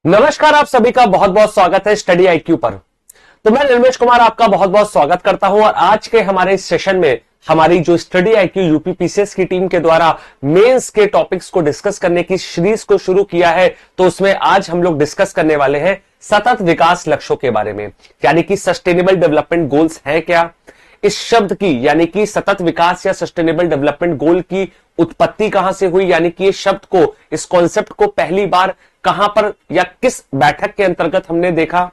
नमस्कार, आप सभी का बहुत बहुत स्वागत है स्टडी आईक्यू पर। तो मैं निर्मेश कुमार आपका बहुत बहुत स्वागत करता हूं और आज के हमारे इस सेशन में हमारी जो स्टडी आईक्यू यूपीपीसीएस की टीम के द्वारा मेंस के टॉपिक्स को डिस्कस करने की सीरीज को शुरू किया है। तो उसमें आज हम लोग डिस्कस करने वाले हैं सतत विकास लक्ष्यों के बारे में, यानी कि सस्टेनेबल डेवलपमेंट गोल्स है क्या, इस शब्द की यानी कि सतत विकास या सस्टेनेबल डेवलपमेंट गोल की उत्पत्ति कहां से हुई, यानी कि इस शब्द को, इस कॉन्सेप्ट को पहली बार कहां पर या किस बैठक के अंतर्गत हमने देखा।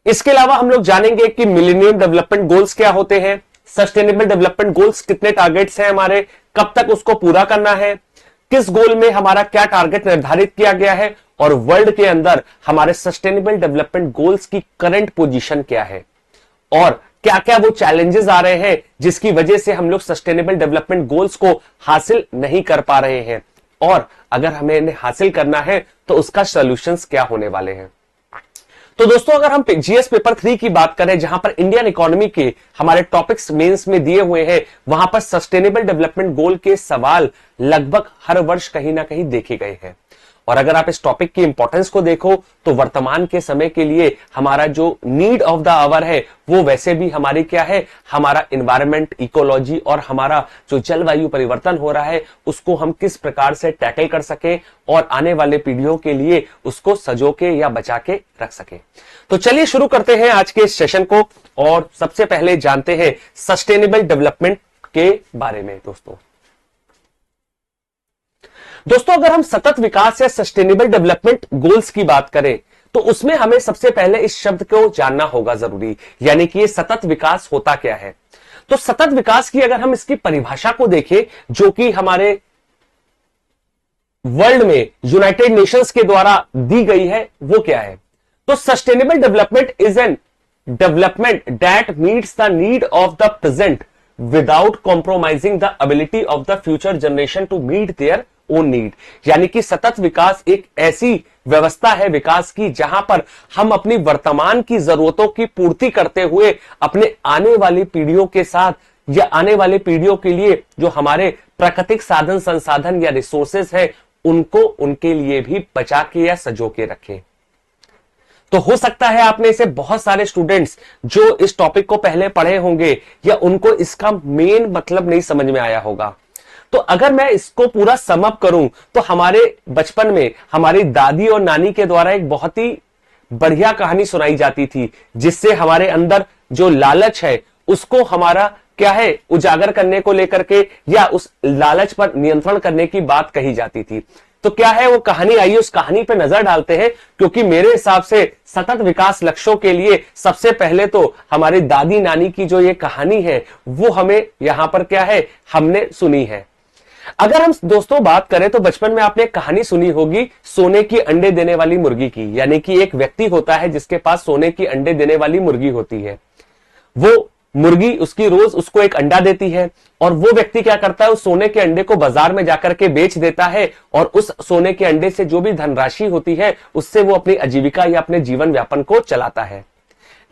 इसके अलावा हम लोग जानेंगे कि मिलेनियम डेवलपमेंट गोल्स क्या होते हैं, सस्टेनेबल डेवलपमेंट गोल्स कितने टारगेट्स हैं हमारे, कब तक उसको पूरा करना है, किस गोल में हमारा क्या टारगेट निर्धारित किया गया है और वर्ल्ड के अंदर हमारे सस्टेनेबल डेवलपमेंट गोल्स की करंट पोजीशन क्या है और क्या क्या वो चैलेंजेस आ रहे हैं जिसकी वजह से हम लोग सस्टेनेबल डेवलपमेंट गोल्स को हासिल नहीं कर पा रहे हैं, और अगर हमें इन्हें हासिल करना है तो उसका सॉल्यूशंस क्या होने वाले हैं। तो दोस्तों, अगर हम जीएस पेपर 3 की बात करें, जहां पर इंडियन इकोनॉमी के हमारे टॉपिक्स मेंस में दिए हुए हैं, वहां पर सस्टेनेबल डेवलपमेंट गोल के सवाल लगभग हर वर्ष कहीं ना कहीं देखे गए हैं। और अगर आप इस टॉपिक की इंपॉर्टेंस को देखो तो वर्तमान के समय के लिए हमारा जो नीड ऑफ द आवर है वो वैसे भी हमारी क्या है, हमारा एनवायरनमेंट, इकोलॉजी और हमारा जो जलवायु परिवर्तन हो रहा है उसको हम किस प्रकार से टैकल कर सके और आने वाले पीढ़ियों के लिए उसको सजो के या बचा के रख सके। तो चलिए शुरू करते हैं आज के इस सेशन को और सबसे पहले जानते हैं सस्टेनेबल डेवलपमेंट के बारे में। दोस्तों, अगर हम सतत विकास या सस्टेनेबल डेवलपमेंट गोल्स की बात करें तो उसमें हमें सबसे पहले इस शब्द को जानना होगा जरूरी, यानी कि ये सतत विकास होता क्या है। तो सतत विकास की अगर हम इसकी परिभाषा को देखें जो कि हमारे वर्ल्ड में यूनाइटेड नेशंस के द्वारा दी गई है, वो क्या है। तो sustainable development is an development that meets the need of the present without compromising the ability of the future generation to meet their own need. यानी कि सतत विकास एक ऐसी व्यवस्था है विकास की जहां पर हम अपनी वर्तमान की जरूरतों की पूर्ति करते हुए अपने आने वाली पीढ़ियों के साथ या आने वाली पीढ़ियों के लिए जो हमारे प्राकृतिक साधन संसाधन या रिसोर्सेस है उनको उनके लिए भी बचा के या सजो के रखें। तो हो सकता है आपने इसे बहुत सारे स्टूडेंट्स जो इस टॉपिक को पहले पढ़े होंगे या उनको इसका मेन मतलब नहीं समझ में आया होगा। तो अगर मैं इसको पूरा सम अप करूं तो हमारे बचपन में हमारी दादी और नानी के द्वारा एक बहुत ही बढ़िया कहानी सुनाई जाती थी जिससे हमारे अंदर जो लालच है उसको हमारा क्या है उजागर करने को लेकर के या उस लालच पर नियंत्रण करने की बात कही जाती थी। तो क्या है वो कहानी, आइए उस कहानी पे नजर डालते हैं, क्योंकि मेरे हिसाब से सतत विकास लक्ष्यों के लिए सबसे पहले तो हमारी दादी नानी की जो ये कहानी है वो हमें यहां पर क्या है हमने सुनी है। अगर हम दोस्तों बात करें तो बचपन में आपने कहानी सुनी होगी सोने की अंडे देने वाली मुर्गी की, यानी कि एक व्यक्ति होता है जिसके पास सोने की अंडे देने वाली मुर्गी होती है। वो मुर्गी उसकी रोज उसको एक अंडा देती है और वो व्यक्ति क्या करता है, उस सोने के अंडे को बाजार में जाकर के बेच देता है और उस सोने के अंडे से जो भी धनराशि होती है उससे वो अपनी आजीविका या अपने जीवन व्यापन को चलाता है।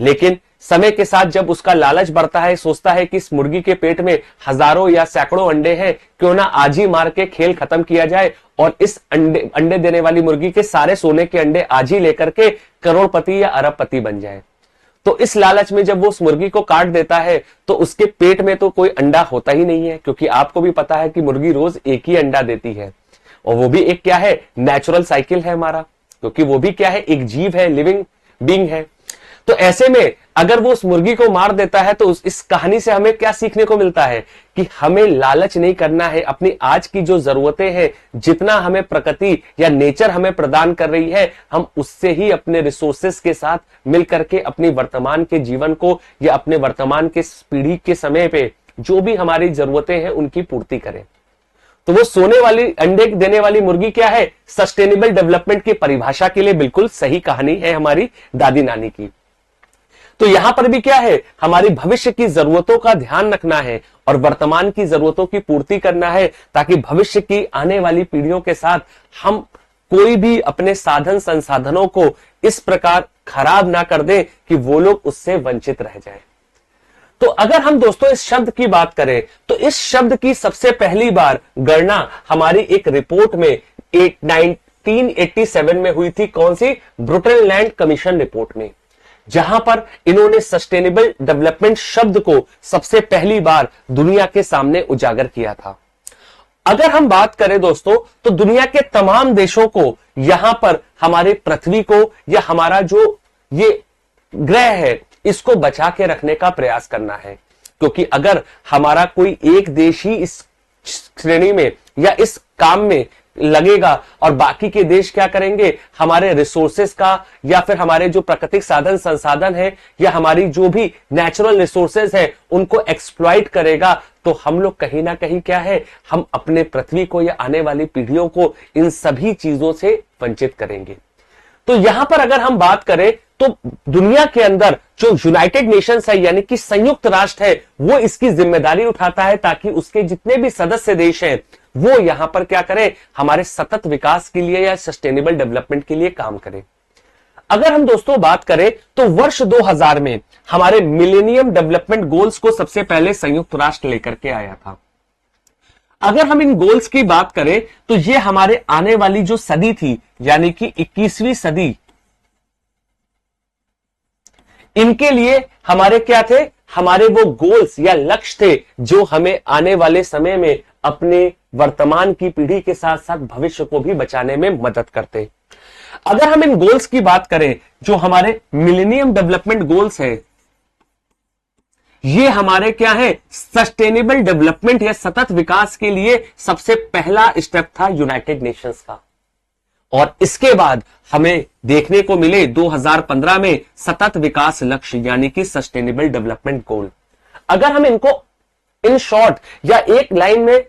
लेकिन समय के साथ जब उसका लालच बढ़ता है, सोचता है कि इस मुर्गी के पेट में हजारों या सैकड़ों अंडे हैं, क्यों ना आज ही मार के खेल खत्म किया जाए और इस अंडे देने वाली मुर्गी के सारे सोने के अंडे आज ही लेकर के करोड़पति या अरबपति बन जाए। तो इस लालच में जब वो उस मुर्गी को काट देता है तो उसके पेट में तो कोई अंडा होता ही नहीं है, क्योंकि आपको भी पता है कि मुर्गी रोज एक ही अंडा देती है और वो भी एक क्या है नेचुरल साइकिल है हमारा, क्योंकि वो भी क्या है एक जीव है, लिविंग बीइंग है। तो ऐसे में अगर वो उस मुर्गी को मार देता है तो इस कहानी से हमें क्या सीखने को मिलता है कि हमें लालच नहीं करना है। अपनी आज की जो जरूरतें हैं, जितना हमें प्रकृति या नेचर हमें प्रदान कर रही है, हम उससे ही अपने रिसोर्सेस के साथ मिलकर के अपनी वर्तमान के जीवन को या अपने वर्तमान के पीढ़ी के समय पे जो भी हमारी जरूरतें हैं उनकी पूर्ति करें। तो वो सोने वाली अंडे देने वाली मुर्गी क्या है, सस्टेनेबल डेवलपमेंट की परिभाषा के लिए बिल्कुल सही कहानी है हमारी दादी नानी की। तो यहां पर भी क्या है, हमारी भविष्य की जरूरतों का ध्यान रखना है और वर्तमान की जरूरतों की पूर्ति करना है, ताकि भविष्य की आने वाली पीढ़ियों के साथ हम कोई भी अपने साधन संसाधनों को इस प्रकार खराब ना कर दें कि वो लोग उससे वंचित रह जाएं। तो अगर हम दोस्तों इस शब्द की बात करें तो इस शब्द की सबसे पहली बार गणना हमारी एक रिपोर्ट में 1987 में हुई थी। कौन सी? ब्रुटनलैंड कमीशन रिपोर्ट में, जहां पर इन्होंने सस्टेनेबल डेवलपमेंट शब्द को सबसे पहली बार दुनिया के सामने उजागर किया था। अगर हम बात करें दोस्तों, तो दुनिया के तमाम देशों को यहां पर हमारे पृथ्वी को या हमारा जो ये ग्रह है इसको बचा के रखने का प्रयास करना है, क्योंकि अगर हमारा कोई एक देश ही इस श्रेणी में या इस काम में लगेगा और बाकी के देश क्या करेंगे, हमारे रिसोर्सेस का या फिर हमारे जो प्राकृतिक साधन संसाधन है या हमारी जो भी नेचुरल रिसोर्सेस है उनको एक्सप्लॉइट करेगा, तो हम लोग कहीं ना कहीं क्या है, हम अपने पृथ्वी को या आने वाली पीढ़ियों को इन सभी चीजों से वंचित करेंगे। तो यहां पर अगर हम बात करें तो दुनिया के अंदर जो यूनाइटेड नेशंस है यानी कि संयुक्त राष्ट्र है, वो इसकी जिम्मेदारी उठाता है ताकि उसके जितने भी सदस्य देश हैं वो यहां पर क्या करें, हमारे सतत विकास के लिए या सस्टेनेबल डेवलपमेंट के लिए काम करें। अगर हम दोस्तों बात करें तो वर्ष 2000 में हमारे मिलेनियम डेवलपमेंट गोल्स को सबसे पहले संयुक्त राष्ट्र लेकर के आया था। अगर हम इन गोल्स की बात करें तो ये हमारे आने वाली जो सदी थी यानी कि 21वीं सदी, इनके लिए हमारे क्या थे, हमारे वो गोल्स या लक्ष्य थे जो हमें आने वाले समय में अपने वर्तमान की पीढ़ी के साथ साथ भविष्य को भी बचाने में मदद करते। अगर हम इन गोल्स की बात करें, जो हमारे मिलेनियम डेवलपमेंट गोल्स है, ये हमारे क्या है, सस्टेनेबल डेवलपमेंट या सतत विकास के लिए सबसे पहला स्टेप था यूनाइटेड नेशंस का। और इसके बाद हमें देखने को मिले 2015 में सतत विकास लक्ष्य यानी कि सस्टेनेबल डेवलपमेंट गोल। अगर हम इनको इन शॉर्ट या एक लाइन में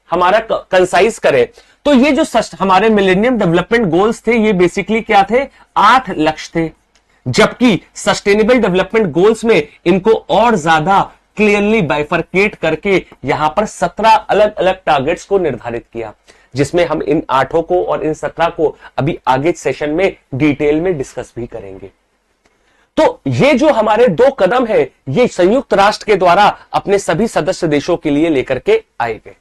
हमारा कंसाइज करें तो ये जो हमारे मिलेनियम डेवलपमेंट गोल्स थे ये बेसिकली क्या थे, 8 लक्ष्य थे, जबकि सस्टेनेबल डेवलपमेंट गोल्स में इनको और ज्यादा क्लियरली बाइफरकेट करके यहां पर 17 अलग अलग टारगेट्स को निर्धारित किया, जिसमें हम इन 8 को और इन 17 को अभी आगे सेशन में डिटेल में डिस्कस भी करेंगे। तो ये जो हमारे 2 कदम है ये संयुक्त राष्ट्र के द्वारा अपने सभी सदस्य देशों के लिए लेकर के आए गए।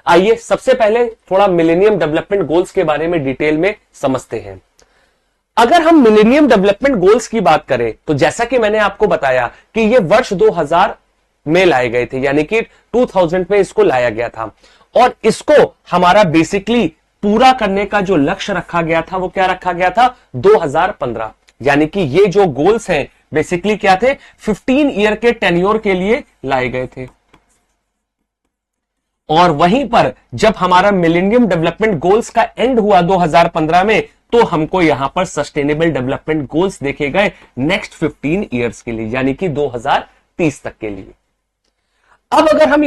आइए सबसे पहले थोड़ा मिलेनियम डेवलपमेंट गोल्स के बारे में डिटेल में समझते हैं। अगर हम मिलेनियम डेवलपमेंट गोल्स की बात करें तो जैसा कि मैंने आपको बताया कि ये वर्ष 2000 में लाए गए थे, यानी कि 2000 में इसको लाया गया था, और इसको हमारा बेसिकली पूरा करने का जो लक्ष्य रखा गया था वो क्या रखा गया था, 2015। यानी कि ये जो गोल्स हैं बेसिकली क्या थे, 15 ईयर के टेन्योर के लिए लाए गए थे। और वहीं पर जब हमारा मिलेनियम डेवलपमेंट गोल्स का एंड हुआ 2015 में, तो हमको यहां पर सस्टेनेबल डेवलपमेंट गोल्स देखे गए नेक्स्ट 15 ईयर्स के लिए, यानी कि 2030 तक के लिए। अब हम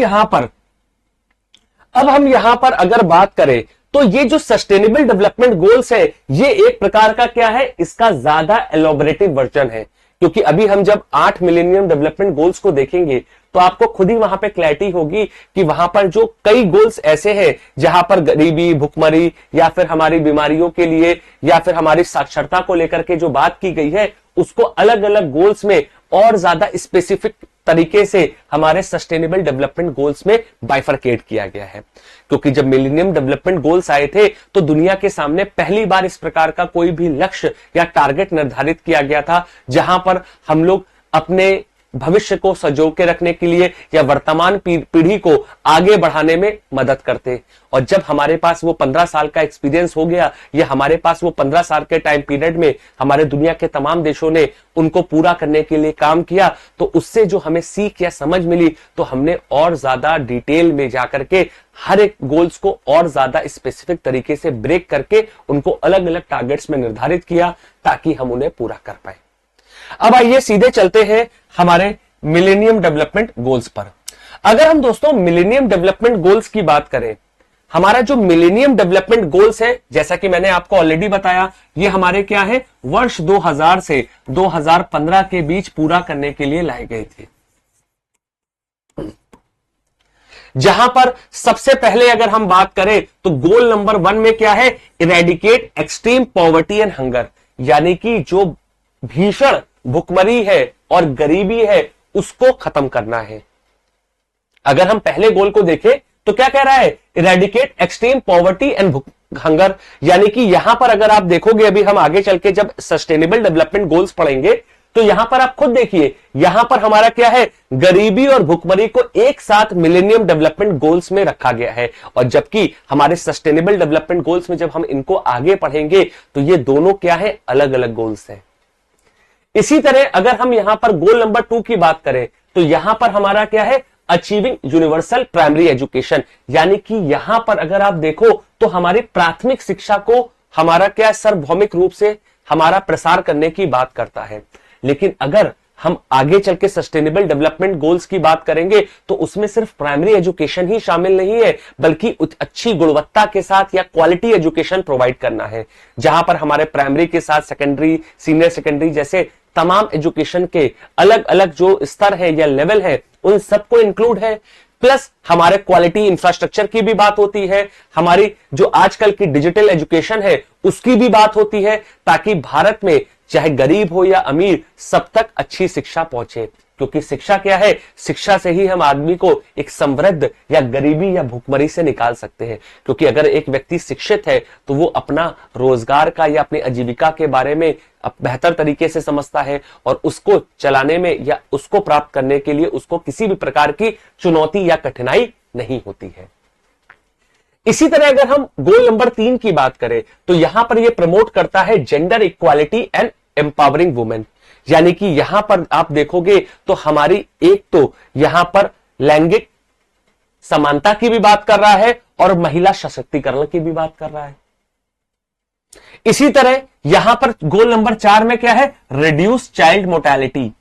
यहां पर अगर बात करें तो ये जो सस्टेनेबल डेवलपमेंट गोल्स है ये एक प्रकार का क्या है, इसका ज्यादा एलोबरेटिव वर्जन है, क्योंकि अभी हम जब 8 मिलेनियम डेवलपमेंट गोल्स को देखेंगे तो आपको खुद ही वहां पे क्लैरिटी होगी कि वहां पर जो कई गोल्स ऐसे हैं जहां पर गरीबी, भुखमरी या फिर हमारी बीमारियों के लिए या फिर हमारी साक्षरता को लेकर के जो बात की गई है उसको अलग अलग गोल्स में और ज्यादा स्पेसिफिक तरीके से हमारे सस्टेनेबल डेवलपमेंट गोल्स में बाइफरकेट किया गया है। क्योंकि जब मिलेनियम डेवलपमेंट गोल्स आए थे तो दुनिया के सामने पहली बार इस प्रकार का कोई भी लक्ष्य या टारगेट निर्धारित किया गया था जहां पर हम लोग अपने भविष्य को संजो के रखने के लिए या वर्तमान पीढ़ी को आगे बढ़ाने में मदद करते। और जब हमारे पास वो 15 साल का एक्सपीरियंस हो गया या हमारे पास वो 15 साल के टाइम पीरियड में हमारे दुनिया के तमाम देशों ने उनको पूरा करने के लिए काम किया, तो उससे जो हमें सीख या समझ मिली तो हमने और ज्यादा डिटेल में जाकर के हर एक गोल्स को और ज्यादा स्पेसिफिक तरीके से ब्रेक करके उनको अलग अलग टारगेट्स में निर्धारित किया ताकि हम उन्हें पूरा कर पाए। अब आइए सीधे चलते हैं हमारे मिलेनियम डेवलपमेंट गोल्स पर। अगर हम दोस्तों मिलेनियम डेवलपमेंट गोल्स की बात करें, हमारा जो मिलेनियम डेवलपमेंट गोल्स है जैसा कि मैंने आपको ऑलरेडी बताया ये हमारे क्या है, वर्ष 2000 से 2015 के बीच पूरा करने के लिए लाए गए थे। जहां पर सबसे पहले अगर हम बात करें तो गोल नंबर 1 में क्या है, eradicate extreme poverty and hunger, यानी कि जो भीषण भुखमरी है और गरीबी है उसको खत्म करना है। अगर हम पहले गोल को देखें तो क्या कह रहा है, eradicate extreme poverty and hunger, यानी कि यहां पर अगर आप देखोगे, अभी हम आगे चल के जब सस्टेनेबल डेवलपमेंट गोल्स पढ़ेंगे तो यहां पर आप खुद देखिए, यहां पर हमारा क्या है, गरीबी और भुखमरी को एक साथ मिलेनियम डेवलपमेंट गोल्स में रखा गया है। और जबकि हमारे सस्टेनेबल डेवलपमेंट गोल्स में जब हम इनको आगे पढ़ेंगे तो ये दोनों क्या है, अलग अलग गोल्स हैं। इसी तरह अगर हम यहां पर गोल नंबर 2 की बात करें तो यहां पर हमारा क्या है, अचीविंग यूनिवर्सल प्राइमरी एजुकेशन, यानी कि यहां पर अगर आप देखो तो हमारी प्राथमिक शिक्षा को हमारा क्या सार्वभौमिक रूप से हमारा प्रसार करने की बात करता है। लेकिन अगर हम आगे चल के सस्टेनेबल डेवलपमेंट गोल्स की बात करेंगे तो उसमें सिर्फ प्राइमरी एजुकेशन ही शामिल नहीं है, बल्कि अच्छी गुणवत्ता के साथ या क्वालिटी एजुकेशन प्रोवाइड करना है, जहां पर हमारे प्राइमरी के साथ सेकेंडरी, सीनियर सेकेंडरी जैसे तमाम एजुकेशन के अलग अलग जो स्तर है या लेवल है उन सबको इंक्लूड है। प्लस हमारे क्वालिटी इंफ्रास्ट्रक्चर की भी बात होती है, हमारी जो आजकल की डिजिटल एजुकेशन है उसकी भी बात होती है, ताकि भारत में चाहे गरीब हो या अमीर सब तक अच्छी शिक्षा पहुंचे। क्योंकि शिक्षा क्या है, शिक्षा से ही हम आदमी को एक समृद्ध या गरीबी या भुखमरी से निकाल सकते हैं। क्योंकि अगर एक व्यक्ति शिक्षित है तो वो अपना रोजगार का या अपनी आजीविका के बारे में बेहतर तरीके से समझता है और उसको चलाने में या उसको प्राप्त करने के लिए उसको किसी भी प्रकार की चुनौती या कठिनाई नहीं होती है। इसी तरह अगर हम गोल नंबर 3 की बात करें तो यहां पर यह प्रमोट करता है gender equality and empowering women, यानी कि यहां पर आप देखोगे तो हमारी एक तो यहां पर लैंगिक समानता की भी बात कर रहा है और महिला सशक्तिकरण की भी बात कर रहा है। इसी तरह यहां पर गोल नंबर 4 में क्या है, रिड्यूस चाइल्ड मोर्टेलिटी,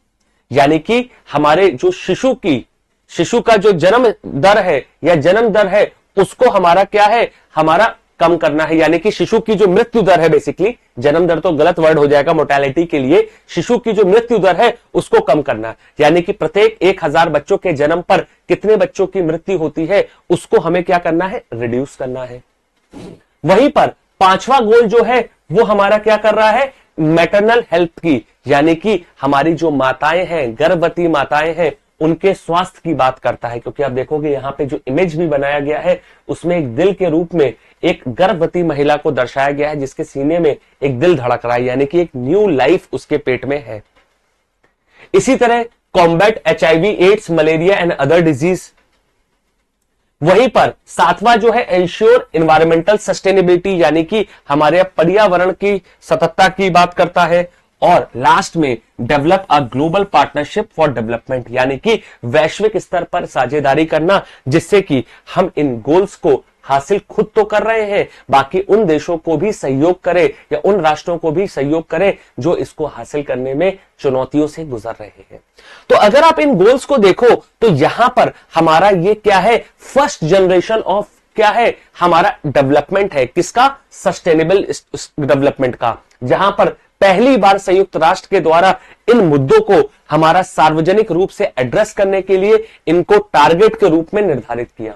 यानी कि हमारे जो शिशु का जो जन्म दर है या जन्म दर है उसको हमारा क्या है, हमारा कम करना है। यानी कि शिशु की जो मृत्यु दर है, बेसिकली जन्म दर तो गलत वर्ड हो जाएगा मोर्टेलिटी के लिए, शिशु की जो मृत्यु दर है उसको कम करना है। यानी कि प्रत्येक 1000 बच्चों के जन्म पर कितने बच्चों की मृत्यु होती है उसको हमें क्या करना है, रिड्यूस करना है। वहीं पर 5वां गोल जो है वो हमारा क्या कर रहा है, मैटरनल हेल्थ की, यानी कि हमारी जो माताएं हैं, गर्भवती माताएं हैं, उनके स्वास्थ्य की बात करता है। क्योंकि आप देखोगे यहां पे जो इमेज भी बनाया गया है उसमें एक दिल के रूप में एक गर्भवती महिला को दर्शाया गया है जिसके सीने में एक दिल धड़क रहा है, यानी कि एक न्यू लाइफ उसके पेट में है। इसी तरह combat HIV, AIDS, malaria and other disease. वहीं पर 7वां जो है एंश्योर एनवायरमेंटल सस्टेनेबिलिटी, यानी कि हमारे पर्यावरण की सततता की बात करता है। और लास्ट में develop a global partnership for development, यानी कि वैश्विक स्तर पर साझेदारी करना, जिससे कि हम इन गोल्स को हासिल खुद तो कर रहे हैं, बाकी उन देशों को भी सहयोग करें या उन राष्ट्रों को भी सहयोग करें जो इसको हासिल करने में चुनौतियों से गुजर रहे हैं। तो अगर आप इन गोल्स को देखो तो यहां पर हमारा ये क्या है, फर्स्ट जनरेशन ऑफ क्या है, हमारा डेवलपमेंट है, किसका, सस्टेनेबल डेवलपमेंट का, जहां पर पहली बार संयुक्त राष्ट्र के द्वारा इन मुद्दों को हमारा सार्वजनिक रूप से एड्रेस करने के लिए इनको टारगेट के रूप में निर्धारित किया।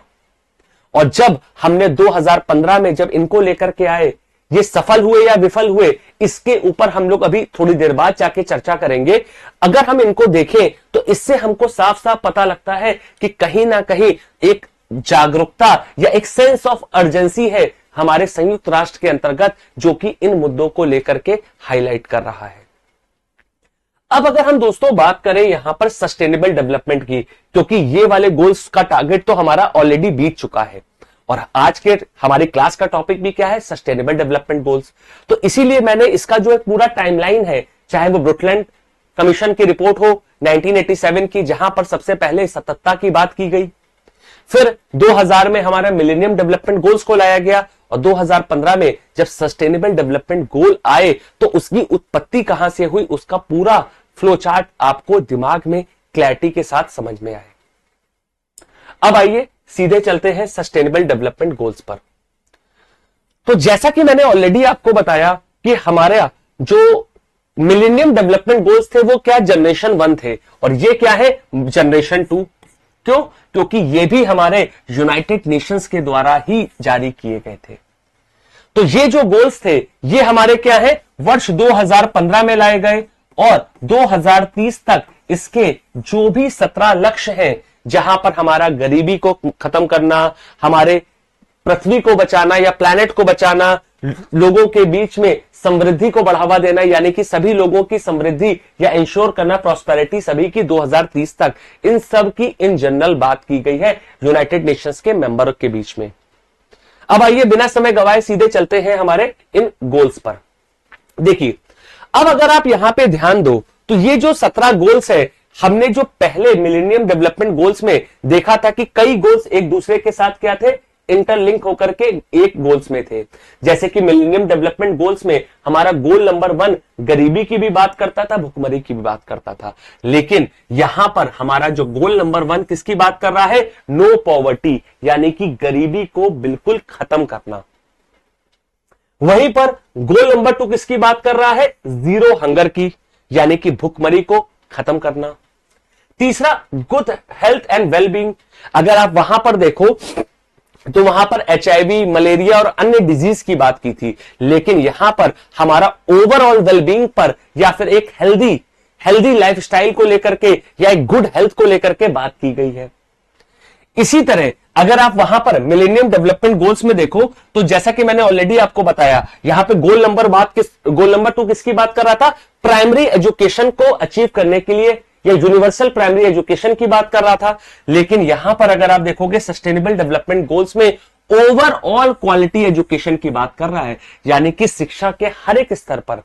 और जब हमने 2015 में जब इनको लेकर के आए, ये सफल हुए या विफल हुए, इसके ऊपर हम लोग अभी थोड़ी देर बाद जाके चर्चा करेंगे। अगर हम इनको देखें तो इससे हमको साफ साफ पता लगता है कि कहीं ना कहीं एक जागरूकता या एक सेंस ऑफ अर्जेंसी है हमारे संयुक्त राष्ट्र के अंतर्गत, जो कि इन मुद्दों को लेकर के हाईलाइट कर रहा है। अब अगर हम दोस्तों बात करें यहां पर सस्टेनेबल डेवलपमेंट की, क्योंकि ये वाले गोल्स का टारगेट तो हमारा ऑलरेडी बीत चुका है और आज के हमारी क्लास का टॉपिक भी क्या है, सस्टेनेबल डेवलपमेंट गोल्स। तो इसीलिए मैंने इसका जो एक पूरा टाइमलाइन है, चाहे वो ब्रुकलिन कमीशन की रिपोर्ट हो 1987 की, जहां पर सबसे पहले सततता की बात की गई, फिर 2000 में हमारा मिलेनियम डेवलपमेंट गोल्स को लाया गया और 2015 में जब सस्टेनेबल डेवलपमेंट गोल आए तो उसकी उत्पत्ति कहां से हुई, उसका पूरा फ्लो चार्ट आपको दिमाग में क्लैरिटी के साथ समझ में आए। अब आइए सीधे चलते हैं सस्टेनेबल डेवलपमेंट गोल्स पर। तो जैसा कि मैंने ऑलरेडी आपको बताया कि हमारा जो मिलेनियम डेवलपमेंट गोल्स थे वो क्या, जनरेशन 1 थे और ये क्या है, जनरेशन 2। क्यों? क्योंकि ये भी हमारे यूनाइटेड नेशंस के द्वारा ही जारी किए गए थे। तो ये जो गोल्स थे ये हमारे क्या है, वर्ष 2015 में लाए गए और 2030 तक इसके जो भी 17 लक्ष्य हैं, जहां पर हमारा गरीबी को खत्म करना, हमारे पृथ्वी को बचाना या प्लैनेट को बचाना, लोगों के बीच में समृद्धि को बढ़ावा देना, यानी कि सभी लोगों की समृद्धि या इंश्योर करना, प्रॉस्पेरिटी सभी की 2030 तक, इन सब की इन जनरल बात की गई है यूनाइटेड नेशंस के मेंबर के बीच में। अब आइए बिना समय गवाए सीधे चलते हैं हमारे इन गोल्स पर। देखिए, अब अगर आप यहां पे ध्यान दो तो ये जो 17 गोल्स है, हमने जो पहले मिलेनियम डेवलपमेंट गोल्स में देखा था कि कई गोल्स एक दूसरे के साथ क्या थे, इंटरलिंक होकर के एक गोल्स में थे। जैसे कि मिलेनियम डेवलपमेंट गोल्स में हमारा गोल नंबर 1 गरीबी की भी बात करता था, भुखमरी की भी बात करता था, लेकिन यहां पर हमारा जो गोल नंबर 1 किसकी बात कर रहा है, नो पॉवर्टी, यानी कि गरीबी को बिल्कुल खत्म करना। वहीं पर गोल नंबर 2 किसकी बात कर रहा है, जीरो हंगर की, यानी कि भुखमरी को खत्म करना। तीसरा गुड हेल्थ एंड वेलबींग, अगर आप वहां पर देखो तो वहां पर HIV, मलेरिया और अन्य डिजीज की बात की थी, लेकिन यहां पर हमारा ओवरऑल वेलबींग पर या फिर एक हेल्दी लाइफस्टाइल को लेकर के या एक गुड हेल्थ को लेकर के बात की गई है। इसी तरह अगर आप वहां पर मिलेनियम डेवलपमेंट गोल्स में देखो तो जैसा कि मैंने ऑलरेडी आपको बताया, यहां पे गोल नंबर 2 किसकी बात कर रहा था, प्राइमरी एजुकेशन को अचीव करने के लिए या यूनिवर्सल प्राइमरी एजुकेशन की बात कर रहा था। लेकिन यहां पर अगर आप देखोगे सस्टेनेबल डेवलपमेंट गोल्स में ओवरऑल क्वालिटी एजुकेशन की बात कर रहा है, यानी कि शिक्षा के हर एक स्तर पर,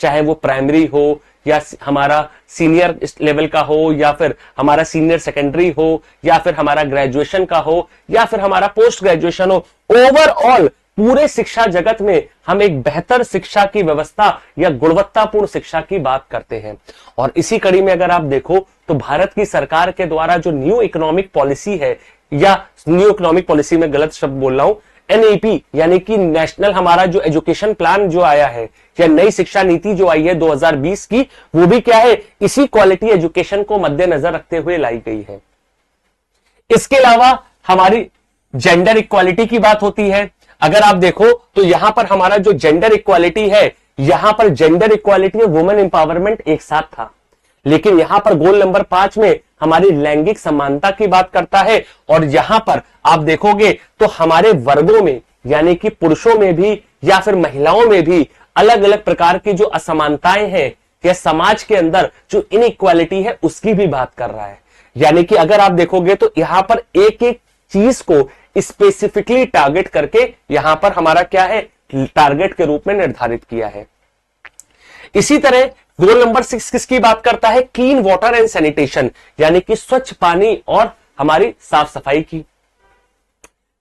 चाहे वो प्राइमरी हो या हमारा सीनियर लेवल का हो या फिर हमारा सीनियर सेकेंडरी हो या फिर हमारा ग्रेजुएशन का हो या फिर हमारा पोस्ट ग्रेजुएशन हो, ओवरऑल पूरे शिक्षा जगत में हम एक बेहतर शिक्षा की व्यवस्था या गुणवत्तापूर्ण शिक्षा की बात करते हैं। और इसी कड़ी में अगर आप देखो तो भारत की सरकार के द्वारा जो न्यू इकोनॉमिक पॉलिसी है, या न्यू इकोनॉमिक पॉलिसी में गलत शब्द बोल रहा हूं, NEP यानी कि नेशनल हमारा जो एजुकेशन प्लान जो आया है या नई शिक्षा नीति जो आई है 2020 की, वो भी क्या है, इसी क्वालिटी एजुकेशन को मद्देनजर रखते हुए लाई गई है। इसके अलावा हमारी जेंडर इक्वालिटी की बात होती है। अगर आप देखो तो यहां पर हमारा जो जेंडर इक्वालिटी है, यहां पर जेंडर इक्वालिटी और वुमेन एम्पावरमेंट एक साथ था, लेकिन यहां पर गोल नंबर 5 में हमारी लैंगिक समानता की बात करता है। और यहां पर आप देखोगे तो हमारे वर्गों में यानी कि पुरुषों में भी या फिर महिलाओं में भी अलग अलग प्रकार की जो असमानताएं हैं या समाज के अंदर जो इनइक्वालिटी है उसकी भी बात कर रहा है। यानी कि अगर आप देखोगे तो यहां पर एक एक चीज को स्पेसिफिकली टारगेट करके यहां पर हमारा क्या है, टारगेट के रूप में निर्धारित किया है। इसी तरह गोल नंबर 6 किसकी बात करता है, क्लीन वाटर एंड सैनिटेशन, यानी कि स्वच्छ पानी और हमारी साफ सफाई की।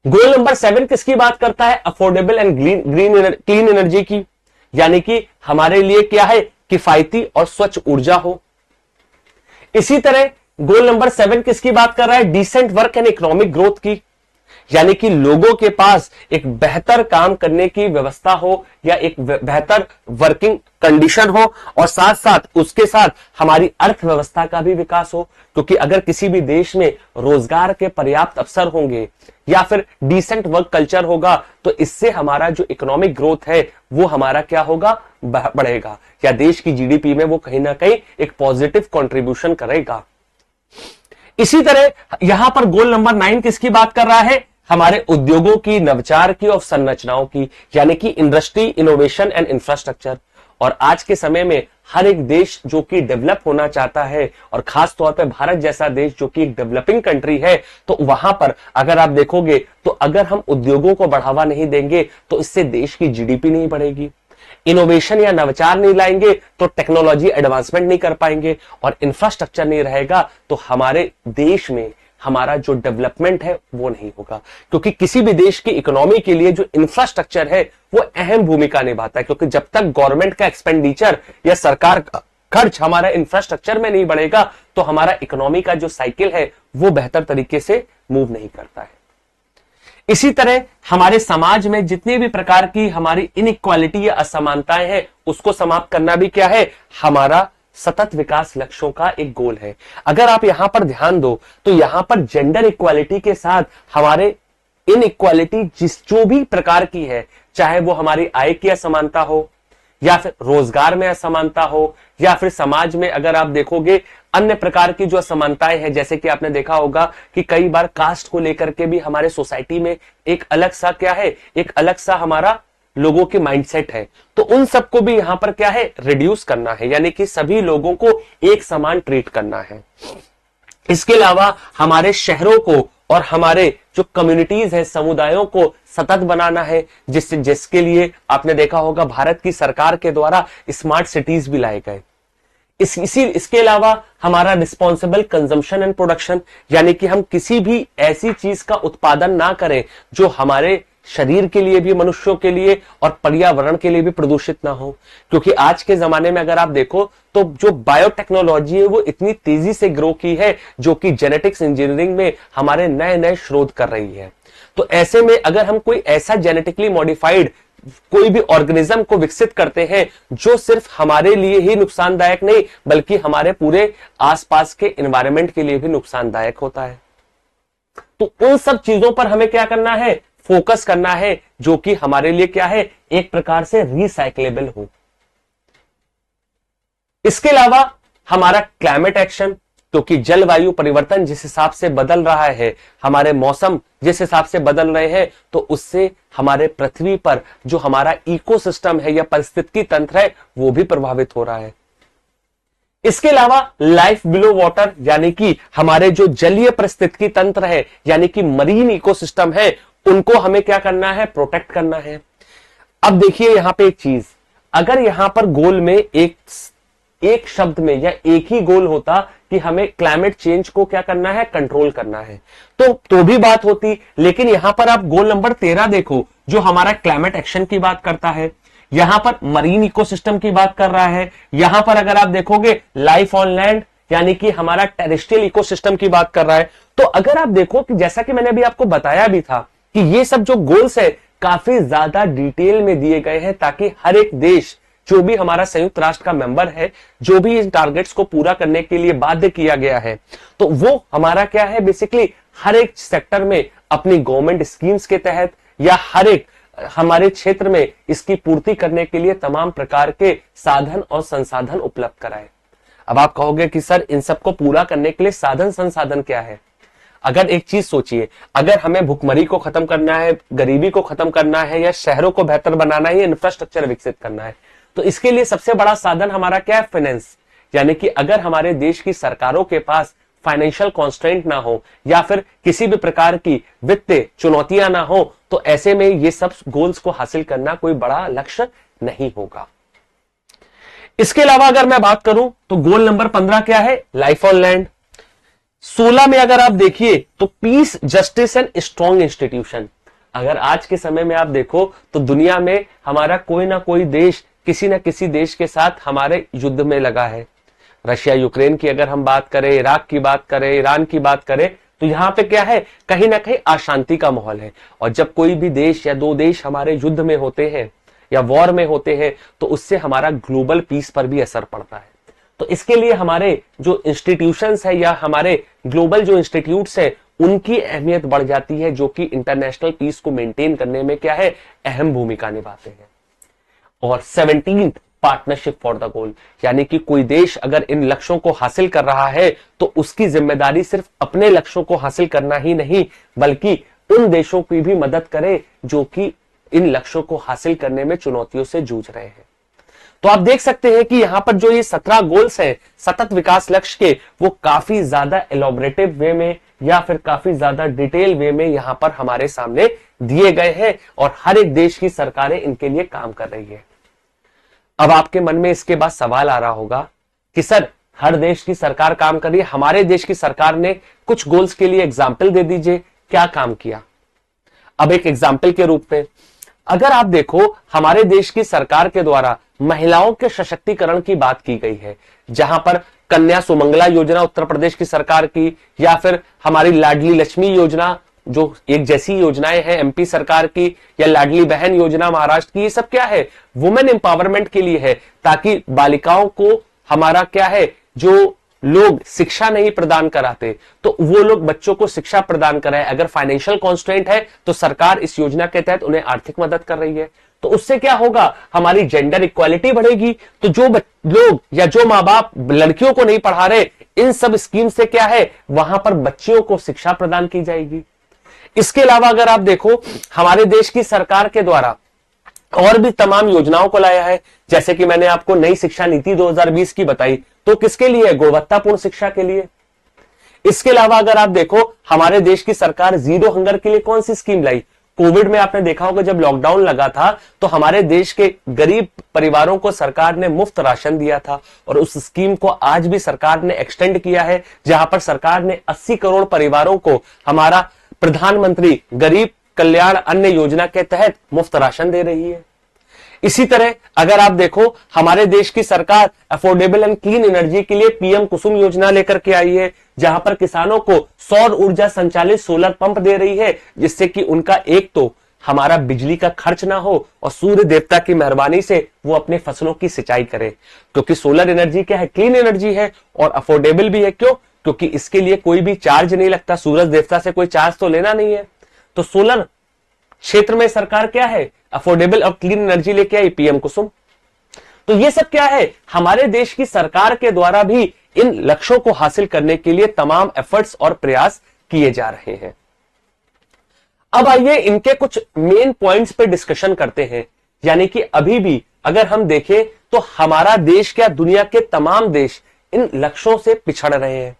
गोल नंबर 7 किसकी बात करता है, अफोर्डेबल एंड क्लीन एनर्जी की, यानी कि हमारे लिए क्या है, किफायती और स्वच्छ ऊर्जा हो। इसी तरह गोल नंबर 7 किसकी बात कर रहा है, decent work and economic growth की, यानी कि लोगों के पास एक बेहतर काम करने की व्यवस्था हो या एक बेहतर वर्किंग कंडीशन हो, और साथ साथ उसके साथ हमारी अर्थव्यवस्था का भी विकास हो। क्योंकि अगर किसी भी देश में रोजगार के पर्याप्त अवसर होंगे या फिर डिसेंट वर्क कल्चर होगा तो इससे हमारा जो इकोनॉमिक ग्रोथ है वो हमारा क्या होगा, बढ़ेगा, या देश की GDP में वो कहीं ना कहीं एक पॉजिटिव कंट्रीब्यूशन करेगा। इसी तरह यहां पर गोल नंबर 9 किसकी बात कर रहा है, हमारे उद्योगों की, नवाचार की और संरचनाओं की, यानी कि इंडस्ट्री, इनोवेशन एंड इंफ्रास्ट्रक्चर। और आज के समय में हर एक देश जो कि डेवलप होना चाहता है और खास तौर पे भारत जैसा देश जो कि एक डेवलपिंग कंट्री है, तो वहां पर अगर आप देखोगे तो अगर हम उद्योगों को बढ़ावा नहीं देंगे तो इससे देश की GDP नहीं बढ़ेगी, इनोवेशन या नवाचार नहीं लाएंगे तो टेक्नोलॉजी एडवांसमेंट नहीं कर पाएंगे, और इंफ्रास्ट्रक्चर नहीं रहेगा तो हमारे देश में हमारा जो डेवलपमेंट है वो नहीं होगा। क्योंकि किसी भी देश की इकोनॉमी के लिए जो इंफ्रास्ट्रक्चर है वो अहम भूमिका निभाता है, क्योंकि जब तक गवर्नमेंट का एक्सपेंडिचर या सरकार का खर्च हमारा इंफ्रास्ट्रक्चर में नहीं बढ़ेगा तो हमारा इकोनॉमी का जो साइकिल है वो बेहतर तरीके से मूव नहीं करता है। इसी तरह हमारे समाज में जितनी भी प्रकार की हमारी इनइक्वालिटी या असमानताएं हैं उसको समाप्त करना भी क्या है, हमारा सतत विकास लक्ष्यों का एक गोल है। अगर आप यहां पर ध्यान दो तो यहां पर जेंडर इक्वालिटी के साथ हमारे इनइक्वालिटी जो भी प्रकार की है, चाहे वो हमारी आय की असमानता हो या फिर रोजगार में असमानता हो, या फिर समाज में अगर आप देखोगे अन्य प्रकार की जो असमानताएं हैं, जैसे कि आपने देखा होगा कि कई बार कास्ट को लेकर के भी हमारे सोसाइटी में एक अलग सा क्या है, एक अलग सा हमारा लोगों के माइंडसेट है, तो उन सबको भी यहां पर क्या है, रिड्यूस करना है, यानी कि सभी लोगों को एक समान ट्रीट करना है। इसके अलावा हमारे शहरों को और हमारे जो कम्युनिटीज है, समुदायों को सतत बनाना है, जिसके लिए आपने देखा होगा भारत की सरकार के द्वारा स्मार्ट सिटीज भी लाए गए। इसके अलावा हमारा रिस्पॉन्सिबल कंजम्पशन एंड प्रोडक्शन, यानी कि हम किसी भी ऐसी चीज का उत्पादन ना करें जो हमारे शरीर के लिए भी, मनुष्यों के लिए और पर्यावरण के लिए भी प्रदूषित ना हो। क्योंकि आज के जमाने में अगर आप देखो तो जो बायोटेक्नोलॉजी है वो इतनी तेजी से ग्रो की है, जो कि जेनेटिक्स इंजीनियरिंग में हमारे नए नए शोध कर रही है। तो ऐसे में अगर हम कोई ऐसा जेनेटिकली मॉडिफाइड कोई भी ऑर्गेनिज्म को विकसित करते हैं जो सिर्फ हमारे लिए ही नुकसानदायक नहीं बल्कि हमारे पूरे आसपास के एनवायरनमेंट के लिए भी नुकसानदायक होता है, तो उन सब चीजों पर हमें क्या करना है, फोकस करना है, जो कि हमारे लिए क्या है, एक प्रकार से रिसाइक्लेबल हो। इसके अलावा हमारा क्लाइमेट एक्शन, क्योंकि जलवायु परिवर्तन जिस हिसाब से बदल रहा है, हमारे मौसम जिस हिसाब से बदल रहे हैं, तो उससे हमारे पृथ्वी पर जो हमारा इकोसिस्टम है या पारिस्थितिकी तंत्र है वो भी प्रभावित हो रहा है। इसके अलावा लाइफ बिलो वाटर, यानी कि हमारे जो जलीय पारिस्थितिकी तंत्र है, यानी कि मरीन इकोसिस्टम है, उनको हमें क्या करना है, प्रोटेक्ट करना है। अब देखिए यहां पे एक चीज, अगर यहां पर गोल में एक शब्द में या एक ही गोल होता कि हमें क्लाइमेट चेंज को क्या करना है, कंट्रोल करना है, तो भी बात होती। लेकिन यहां पर आप गोल नंबर 13 देखो, जो हमारा क्लाइमेट एक्शन की बात करता है, यहां पर मरीन इकोसिस्टम की बात कर रहा है, यहां पर अगर आप देखोगे लाइफ ऑन लैंड यानी कि हमारा टेरेस्ट्रियल इकोसिस्टम की बात कर रहा है। तो अगर आप देखो कि जैसा कि मैंने अभी आपको बताया भी था कि ये सब जो गोल्स है काफी ज्यादा डिटेल में दिए गए हैं, ताकि हर एक देश जो भी हमारा संयुक्त राष्ट्र का मेंबर है, जो भी इन टारगेट्स को पूरा करने के लिए बाध्य किया गया है, तो वो हमारा क्या है, बेसिकली हर एक सेक्टर में अपनी गवर्नमेंट स्कीम्स के तहत या हर एक हमारे क्षेत्र में इसकी पूर्ति करने के लिए तमाम प्रकार के साधन और संसाधन उपलब्ध कराए। अब आप कहोगे कि सर इन सबको पूरा करने के लिए साधन संसाधन क्या है? अगर एक चीज सोचिए, अगर हमें भुखमरी को खत्म करना है, गरीबी को खत्म करना है, या शहरों को बेहतर बनाना है, या इंफ्रास्ट्रक्चर विकसित करना है, तो इसके लिए सबसे बड़ा साधन हमारा क्या है, फाइनेंस। यानी कि अगर हमारे देश की सरकारों के पास फाइनेंशियल कॉन्स्ट्रेंट ना हो या फिर किसी भी प्रकार की वित्तीय चुनौतियां ना हो, तो ऐसे में ये सब गोल्स को हासिल करना कोई बड़ा लक्ष्य नहीं होगा। इसके अलावा अगर मैं बात करूं तो गोल नंबर 15 क्या है, लाइफ ऑन लैंड। 16 में अगर आप देखिए तो peace, justice and strong institution. अगर आज के समय में आप देखो तो दुनिया में हमारा कोई ना कोई देश किसी ना किसी देश के साथ हमारे युद्ध में लगा है। रशिया यूक्रेन की अगर हम बात करें, इराक की बात करें, ईरान की बात करें, तो यहां पे क्या है, कहीं ना कहीं अशांति का माहौल है। और जब कोई भी देश या दो देश हमारे युद्ध में होते हैं या वॉर में होते हैं, तो उससे हमारा ग्लोबल पीस पर भी असर पड़ता है। तो इसके लिए हमारे जो इंस्टीट्यूशंस है या हमारे ग्लोबल जो इंस्टीट्यूट्स है, उनकी अहमियत बढ़ जाती है, जो कि इंटरनेशनल पीस को मेंटेन करने में क्या है, अहम भूमिका निभाते हैं। और 17th partnership for the goal, यानी कि कोई देश अगर इन लक्ष्यों को हासिल कर रहा है तो उसकी जिम्मेदारी सिर्फ अपने लक्ष्यों को हासिल करना ही नहीं, बल्कि उन देशों की भी मदद करे जो कि इन लक्ष्यों को हासिल करने में चुनौतियों से जूझ रहे हैं। तो आप देख सकते हैं कि यहां पर जो ये 17 गोल्स हैं सतत विकास लक्ष्य के, वो काफी ज्यादा एलोबरेटिव वे में या फिर काफी ज्यादा डिटेल वे में यहां पर हमारे सामने दिए गए हैं, और हर एक देश की सरकारें इनके लिए काम कर रही है। अब आपके मन में इसके बाद सवाल आ रहा होगा कि सर हर देश की सरकार काम कर रही है, हमारे देश की सरकार ने कुछ गोल्स के लिए एग्जाम्पल दे दीजिए, क्या काम किया। अब एक एग्जाम्पल के रूप में अगर आप देखो, हमारे देश की सरकार के द्वारा महिलाओं के सशक्तिकरण की बात की गई है, जहां पर कन्या सुमंगला योजना उत्तर प्रदेश की सरकार की, या फिर हमारी लाडली लक्ष्मी योजना जो एक जैसी योजनाएं हैं एमपी सरकार की, या लाडली बहन योजना महाराष्ट्र की, ये सब क्या है, वुमेन एम्पावरमेंट के लिए है, ताकि बालिकाओं को हमारा क्या है, जो लोग शिक्षा नहीं प्रदान कराते तो वो लोग बच्चों को शिक्षा प्रदान कराए। अगर फाइनेंशियल कॉन्स्ट्रेंट है तो सरकार इस योजना के तहत उन्हें आर्थिक मदद कर रही है, तो उससे क्या होगा, हमारी जेंडर इक्वालिटी बढ़ेगी। तो जो लोग या जो मां बाप लड़कियों को नहीं पढ़ा रहे, इन सब स्कीम से क्या है, वहां पर बच्चियों को शिक्षा प्रदान की जाएगी। इसके अलावा अगर आप देखो, हमारे देश की सरकार के द्वारा और भी तमाम योजनाओं को लाया है, जैसे कि मैंने आपको नई शिक्षा नीति 2020 की बताई, तो किसके लिए, गुणवत्तापूर्ण शिक्षा के लिए। इसके अलावा अगर आप देखो, हमारे देश की सरकार जीरो हंगर के लिए कौन सी स्कीम लाई। कोविड में आपने देखा होगा जब लॉकडाउन लगा था तो हमारे देश के गरीब परिवारों को सरकार ने मुफ्त राशन दिया था, और उस स्कीम को आज भी सरकार ने एक्सटेंड किया है, जहां पर सरकार ने 80 करोड़ परिवारों को हमारा प्रधानमंत्री गरीब कल्याण अन्न योजना के तहत मुफ्त राशन दे रही है। इसी तरह अगर आप देखो, हमारे देश की सरकार अफोर्डेबल एंड क्लीन एनर्जी के लिए पीएम कुसुम योजना लेकर के आई है, जहां पर किसानों को सौर ऊर्जा संचालित सोलर पंप दे रही है, जिससे कि उनका एक तो हमारा बिजली का खर्च ना हो और सूर्य देवता की मेहरबानी से वो अपने फसलों की सिंचाई करे। क्योंकि सोलर एनर्जी क्या है, क्लीन एनर्जी है और अफोर्डेबल भी है। क्यों? क्योंकि इसके लिए कोई भी चार्ज नहीं लगता, सूरज देवता से कोई चार्ज तो लेना नहीं है। तो सोलर क्षेत्र में सरकार क्या है, अफोर्डेबल और क्लीन एनर्जी लेके आई पीएम कुसुम। तो ये सब क्या है, हमारे देश की सरकार के द्वारा भी इन लक्ष्यों को हासिल करने के लिए तमाम एफर्ट्स और प्रयास किए जा रहे हैं। अब आइए इनके कुछ मेन पॉइंट्स पे डिस्कशन करते हैं। यानी कि अभी भी अगर हम देखें तो हमारा देश क्या, दुनिया के तमाम देश इन लक्ष्यों से पिछड़ रहे हैं,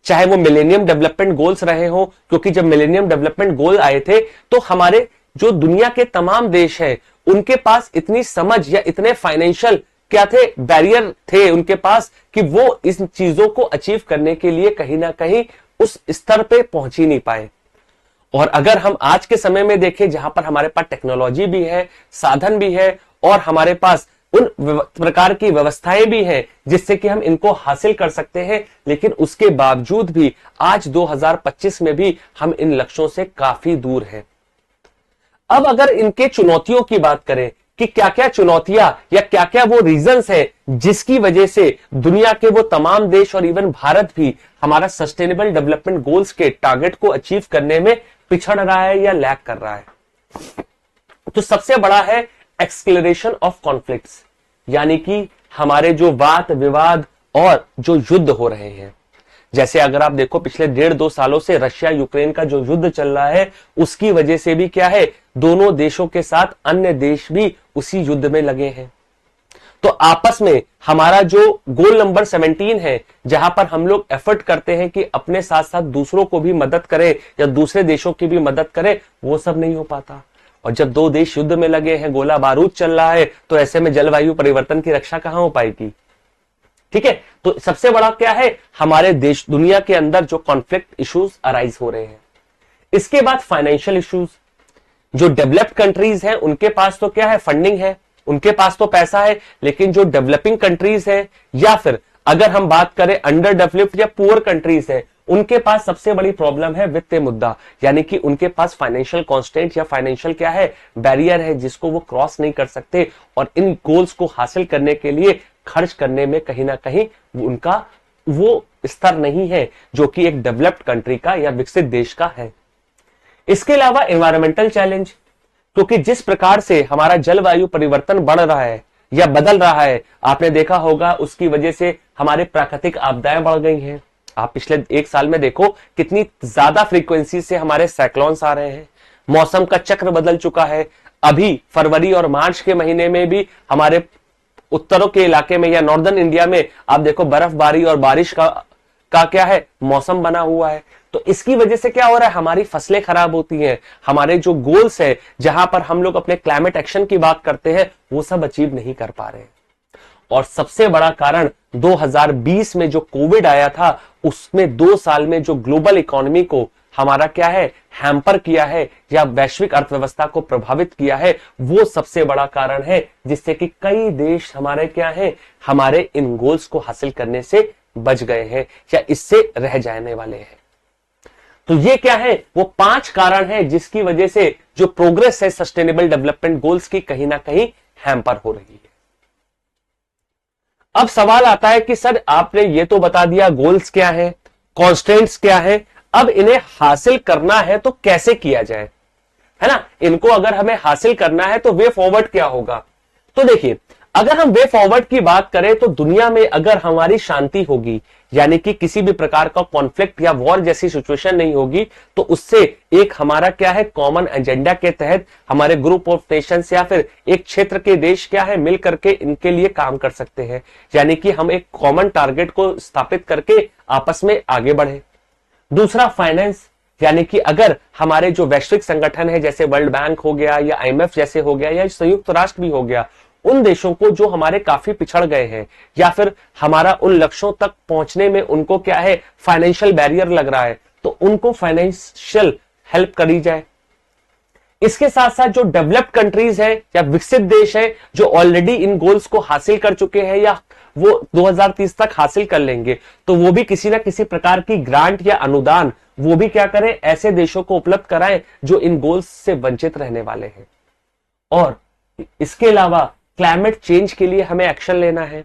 चाहे वो मिलेनियम डेवलपमेंट गोल्स रहे हो। क्योंकि जब मिलेनियम डेवलपमेंट गोल आए थे तो हमारे जो दुनिया के तमाम देश हैं उनके पास इतनी समझ या इतने फाइनेंशियल क्या थे, बैरियर थे उनके पास, कि वो इस चीजों को अचीव करने के लिए कहीं ना कहीं उस स्तर पे पहुंच ही नहीं पाए। और अगर हम आज के समय में देखें, जहां पर हमारे पास टेक्नोलॉजी भी है, साधन भी है और हमारे पास उन प्रकार की व्यवस्थाएं भी हैं जिससे कि हम इनको हासिल कर सकते हैं, लेकिन उसके बावजूद भी आज 2025 में भी हम इन लक्ष्यों से काफी दूर हैं। अब अगर इनके चुनौतियों की बात करें कि क्या क्या चुनौतियां या क्या क्या वो रीजंस हैं जिसकी वजह से दुनिया के वो तमाम देश और इवन भारत भी हमारा सस्टेनेबल डेवलपमेंट गोल्स के टारगेट को अचीव करने में पिछड़ रहा है या लैग कर रहा है, तो सबसे बड़ा है एक्सक्लेरेशन ऑफ कॉन्फ्लिक्ट्स, यानी कि हमारे जो वाद विवाद और जो युद्ध हो रहे हैं। जैसे अगर आप देखो, पिछले 1.5-2 सालों से रशिया यूक्रेन का जो युद्ध चल रहा है, उसकी वजह से भी क्या है, दोनों देशों के साथ अन्य देश भी उसी युद्ध में लगे हैं। तो आपस में हमारा जो गोल नंबर 17 है, जहां पर हम लोग एफर्ट करते हैं कि अपने साथ साथ दूसरों को भी मदद करें या दूसरे देशों की भी मदद करें, वो सब नहीं हो पाता। और जब दो देश युद्ध में लगे हैं, गोला बारूद चल रहा है, तो ऐसे में जलवायु परिवर्तन की रक्षा कहां हो पाएगी। ठीक है, तो सबसे बड़ा क्या है, हमारे देश दुनिया के अंदर जो कॉन्फ्लिक्ट इश्यूज अराइज हो रहे हैं। इसके बाद फाइनेंशियल इश्यूज, जो डेवलप्ड कंट्रीज हैं उनके पास तो क्या है, फंडिंग है, उनके पास तो पैसा है, लेकिन जो डेवलपिंग कंट्रीज है या फिर अगर हम बात करें अंडर डेवलप्ड या पुअर कंट्रीज है, उनके पास सबसे बड़ी प्रॉब्लम है वित्तीय मुद्दा, यानी कि उनके पास फाइनेंशियल कॉन्स्टेंट या फाइनेंशियल क्या है, बैरियर है, जिसको वो क्रॉस नहीं कर सकते और इन गोल्स को हासिल करने के लिए खर्च करने में कहीं ना कहीं उनका वो स्तर नहीं है जो कि एक डेवलप्ड कंट्री का या विकसित देश का है। इसके अलावा एनवायरमेंटल चैलेंज, क्योंकि जिस प्रकार से हमारा जलवायु परिवर्तन बढ़ रहा है या बदल रहा है, आपने देखा होगा उसकी वजह से हमारे प्राकृतिक आपदाएं बढ़ गई हैं। आप पिछले 1 साल में देखो कितनी ज्यादा फ्रीक्वेंसी से हमारे साइक्लोन्स आ रहे हैं, मौसम का चक्र बदल चुका है। अभी फरवरी और मार्च के महीने में भी हमारे उत्तरों के इलाके में या नॉर्दर्न इंडिया में आप देखो बर्फबारी और बारिश का क्या है, मौसम बना हुआ है। तो इसकी वजह से क्या हो रहा है, हमारी फसलें खराब होती हैं, हमारे जो गोल्स है जहां पर हम लोग अपने क्लाइमेट एक्शन की बात करते हैं वो सब अचीव नहीं कर पा रहे हैं। और सबसे बड़ा कारण 2020 में जो कोविड आया था, उसमें 2 साल में जो ग्लोबल इकोनॉमी को हमारा क्या है, हैम्पर किया है या वैश्विक अर्थव्यवस्था को प्रभावित किया है, वो सबसे बड़ा कारण है जिससे कि कई देश हमारे क्या है, हमारे इन गोल्स को हासिल करने से बच गए हैं या इससे रह जाने वाले हैं। तो ये क्या है, वो 5 कारण है जिसकी वजह से जो प्रोग्रेस है सस्टेनेबल डेवलपमेंट गोल्स की कहीं ना कहीं हैम्पर हो रही है। अब सवाल आता है कि सर आपने ये तो बता दिया गोल्स क्या है, कॉन्स्टेंट्स क्या है, अब इन्हें हासिल करना है तो कैसे किया जाए, है ना। इनको अगर हमें हासिल करना है तो वे फॉरवर्ड क्या होगा। तो देखिए, अगर हम वे फॉरवर्ड की बात करें तो दुनिया में अगर हमारी शांति होगी, यानी कि किसी भी प्रकार का कॉन्फ्लिक्ट या वॉर जैसी सिचुएशन नहीं होगी, तो उससे एक हमारा क्या है कॉमन एजेंडा के तहत हमारे ग्रुप ऑफ नेशंस या फिर एक क्षेत्र के देश क्या है मिल करके इनके लिए काम कर सकते हैं, यानी कि हम एक कॉमन टारगेट को स्थापित करके आपस में आगे बढ़े। दूसरा फाइनेंस, यानी कि अगर हमारे जो वैश्विक संगठन है जैसे वर्ल्ड बैंक हो गया या IMF जैसे हो गया या संयुक्त राष्ट्र भी हो गया, उन देशों को जो हमारे काफी पिछड़ गए हैं या फिर हमारा उन लक्ष्यों तक पहुंचने में उनको क्या है फाइनेंशियल बैरियर लग रहा है, तो उनको फाइनेंशियल हेल्प करी जाए। इसके साथ साथ जो डेवलप्ड कंट्रीज है या विकसित देश है जो ऑलरेडी इन गोल्स को हासिल कर चुके हैं या वो 2030 तक हासिल कर लेंगे, तो वो भी किसी ना किसी प्रकार की ग्रांट या अनुदान वो भी क्या करें ऐसे देशों को उपलब्ध कराएं जो इन गोल्स से वंचित रहने वाले हैं। और इसके अलावा क्लाइमेट चेंज के लिए हमें एक्शन लेना है।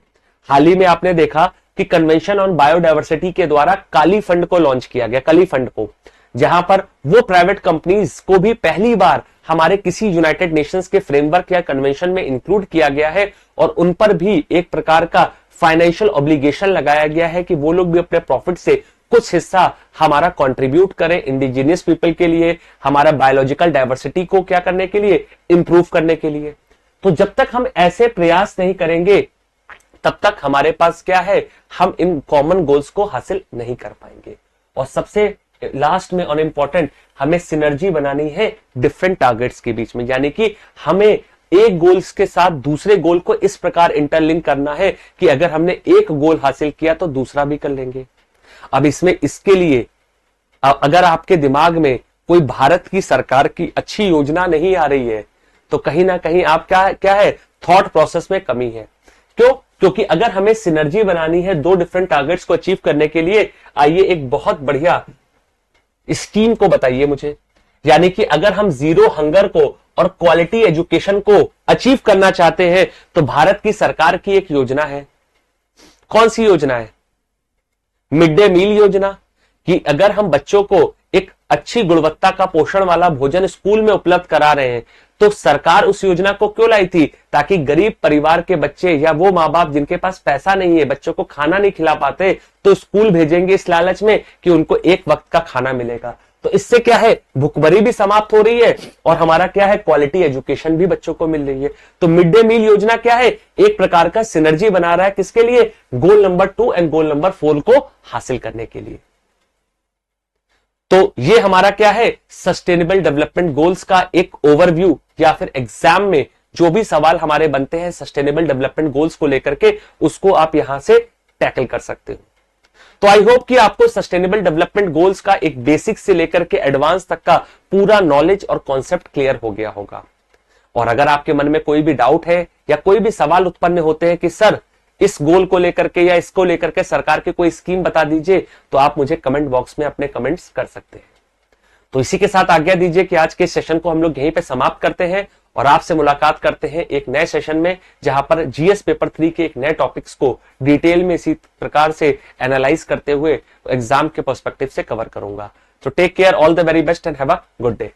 हाल ही में आपने देखा कि कन्वेंशन ऑन बायोडायवर्सिटी के द्वारा काली फंड को लॉन्च किया गया, कली फंड को, जहां पर वो प्राइवेट कंपनीज को भी पहली बार हमारे किसी यूनाइटेड नेशंस के फ्रेमवर्क या कन्वेंशन में इंक्लूड किया गया है और उन पर भी एक प्रकार का फाइनेंशियल ऑब्लिगेशन लगाया गया है कि वो लोग भी अपने प्रॉफिट से कुछ हिस्सा हमारा कंट्रीब्यूट करें इंडिजिनियस पीपल के लिए, हमारा बायोलॉजिकल डायवर्सिटी को क्या करने के लिए, इंप्रूव करने के लिए। तो जब तक हम ऐसे प्रयास नहीं करेंगे तब तक हमारे पास क्या है हम इन कॉमन गोल्स को हासिल नहीं कर पाएंगे। और सबसे लास्ट में और इंपॉर्टेंट, हमें सिनर्जी बनानी है डिफरेंट टारगेट्स के बीच में, यानी कि हमें एक गोल्स के साथ दूसरे गोल को इस प्रकार इंटरलिंक करना है कि अगर हमने एक गोल हासिल किया तो दूसरा भी कर लेंगे। अब इसके लिए अगर आपके दिमाग में कोई भारत की सरकार की अच्छी योजना नहीं आ रही है तो कहीं ना कहीं आप क्या है थॉट प्रोसेस में कमी है। क्यों? क्योंकि अगर हमें सिनर्जी बनानी है दो डिफरेंट टारगेट्स को अचीव करने के लिए, आइए एक बहुत बढ़िया स्कीम को बताइए मुझे। यानी कि अगर हम जीरो हंगर को और क्वालिटी एजुकेशन को अचीव करना चाहते हैं तो भारत की सरकार की एक योजना है। कौन सी योजना है? मिड डे मील योजना। कि अगर हम बच्चों को एक अच्छी गुणवत्ता का पोषण वाला भोजन स्कूल में उपलब्ध करा रहे हैं तो सरकार उस योजना को क्यों लाई थी? ताकि गरीब परिवार के बच्चे या वो माँ बाप जिनके पास पैसा नहीं है, बच्चों को खाना नहीं खिला पाते, तो स्कूल भेजेंगे इस लालच में कि उनको एक वक्त का खाना मिलेगा। तो इससे क्या है भुखमरी भी समाप्त हो रही है और हमारा क्या है क्वालिटी एजुकेशन भी बच्चों को मिल रही है। तो मिड डे मील योजना क्या है? एक प्रकार का सिनर्जी बना रहा है किसके लिए? Goal number 2 and goal number 4 को हासिल करने के लिए। तो ये हमारा क्या है सस्टेनेबल डेवलपमेंट गोल्स का एक ओवरव्यू, या फिर एग्जाम में जो भी सवाल हमारे बनते हैं सस्टेनेबल डेवलपमेंट गोल्स को लेकर के, उसको आप यहां से टैकल कर सकते हो। तो आई होप कि आपको सस्टेनेबल डेवलपमेंट गोल्स का एक बेसिक से लेकर के एडवांस तक का पूरा नॉलेज और कॉन्सेप्ट क्लियर हो गया होगा। और अगर आपके मन में कोई भी डाउट है या कोई भी सवाल उत्पन्न होते हैं कि सर इस गोल को लेकर के या इसको लेकर के सरकार की कोई स्कीम बता दीजिए, तो आप मुझे कमेंट बॉक्स में अपने कमेंट्स कर सकते हैं। तो इसी के साथ आज्ञा दीजिए कि आज के सेशन को हम लोग यहीं पे समाप्त करते हैं और आपसे मुलाकात करते हैं एक नए सेशन में, जहां पर जीएस पेपर 3 के एक नए टॉपिक्स को डिटेल में इसी प्रकार से एनालाइज करते हुए एग्जाम के पर्सपेक्टिव से कवर करूंगा। तो take care, all the very best and have a good day.